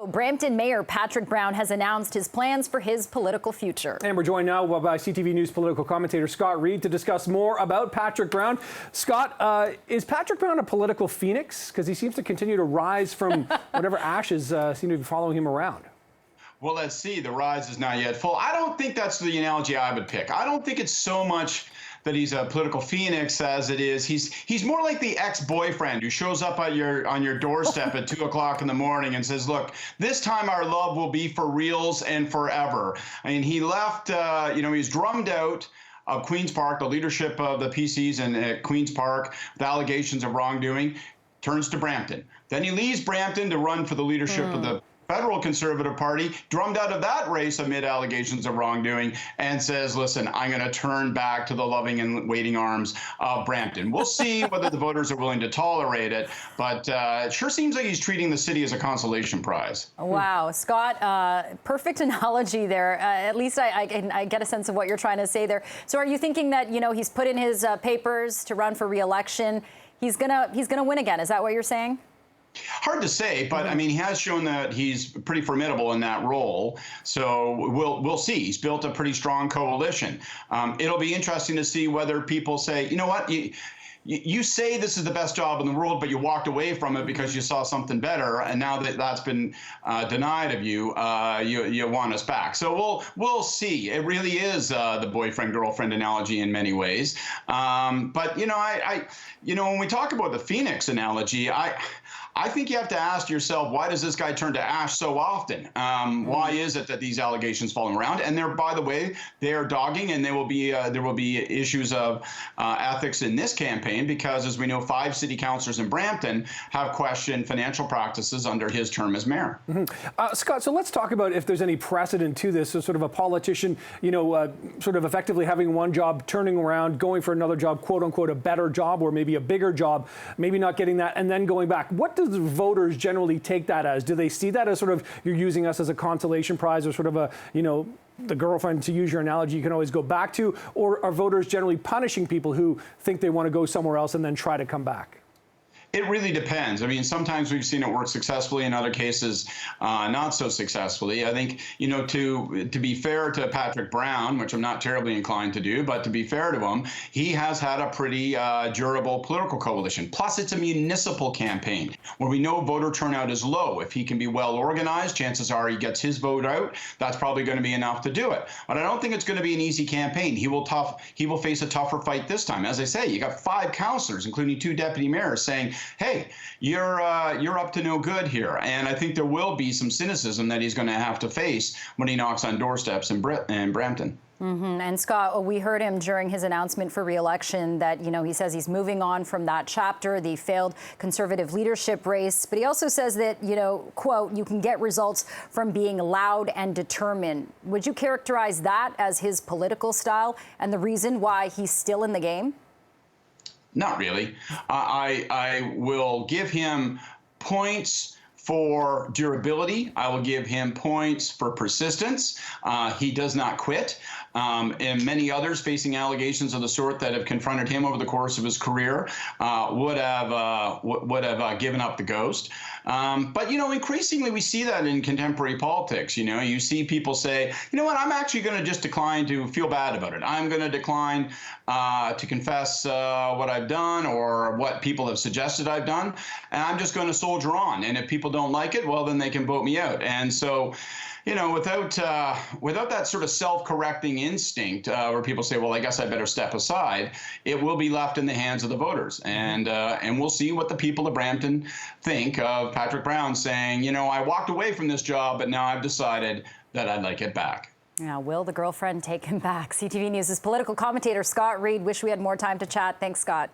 Brampton Mayor Patrick Brown has announced his plans for his political future. And we're joined now by CTV News political commentator Scott Reed to discuss more about Patrick Brown. Scott, is Patrick Brown a political phoenix? Because he seems to continue to rise from whatever ashes seem to be following him around. Well, let's see. The rise is not yet full. I don't think that's the analogy I would pick. I don't think it's so much that he's a political phoenix as it is he's more like the ex-boyfriend who shows up at on your doorstep at 2 o'clock in the morning and says, look, this time our love will be for reals and forever. I mean, he left, he's drummed out of Queen's Park, the leadership of the PCs at Queen's Park, with allegations of wrongdoing, turns to Brampton. Then he leaves Brampton to run for the leadership of the federal Conservative Party, drummed out of that race amid allegations of wrongdoing, and says, listen, I'm going to turn back to the loving and waiting arms of Brampton. We'll see whether the voters are willing to tolerate it, but it sure seems like he's treating the city as a consolation prize. Wow, Scott, perfect analogy there. At least I get a sense of what you're trying to say there. So are you thinking that, he's put in his papers to run for re-election, he's gonna win again? Is that what you're saying? Hard to say, but I mean, he has shown that he's pretty formidable in that role. So we'll see. He's built a pretty strong coalition. It'll be interesting to see whether people say, you know what, you say this is the best job in the world, but you walked away from it because you saw something better, and now that that's been denied of you, you want us back. So we'll see. It really is the boyfriend-girlfriend analogy in many ways. But when we talk about the Phoenix analogy, I think you have to ask yourself, why does this guy turn to ash so often? Why is it that these allegations follow around? And by the way, they are dogging, and there will be issues of ethics in this campaign because, as we know, 5 city councillors in Brampton have questioned financial practices under his term as mayor. Scott, so let's talk about if there's any precedent to this. So sort of a politician, sort of effectively having one job, turning around, going for another job, quote unquote, a better job or maybe a bigger job, maybe not getting that, and then going back. What do the voters generally take that as? Do they see that as sort of you're using us as a consolation prize or sort of a, the girlfriend, to use your analogy, you can always go back to? Or are voters generally punishing people who think they want to go somewhere else and then try to come back? It really depends. I mean, sometimes we've seen it work successfully, in other cases, not so successfully. I think, to be fair to Patrick Brown, which I'm not terribly inclined to do, but to be fair to him, he has had a pretty durable political coalition. Plus, it's a municipal campaign where we know voter turnout is low. If he can be well organized, chances are he gets his vote out. That's probably going to be enough to do it. But I don't think it's going to be an easy campaign. He will face a tougher fight this time. As I say, you got 5 councillors, including 2 deputy mayors, saying, hey, you're up to no good here. And I think there will be some cynicism that he's going to have to face when he knocks on doorsteps in Brampton. And Scott, we heard him during his announcement for re-election that, he says he's moving on from that chapter, the failed Conservative leadership race. But he also says that, quote, you can get results from being loud and determined. Would you characterize that as his political style and the reason why he's still in the game? Not really. I will give him points for durability. I will give him points for persistence. He does not quit. And many others facing allegations of the sort that have confronted him over the course of his career would have given up the ghost. But, increasingly we see that in contemporary politics. You see people say, you know what, I'm actually going to just decline to feel bad about it. I'm going to decline to confess what I've done or what people have suggested I've done. And I'm just going to soldier on. And if people don't like it, well, then they can vote me out. And so, without that sort of self-correcting instinct where people say, well, I guess I better step aside, it will be left in the hands of the voters. And we'll see what the people of Brampton think of Patrick Brown saying, I walked away from this job, but now I've decided that I'd like it back. Now, will the girlfriend take him back? CTV News' political commentator Scott Reed. Wish we had more time to chat. Thanks, Scott.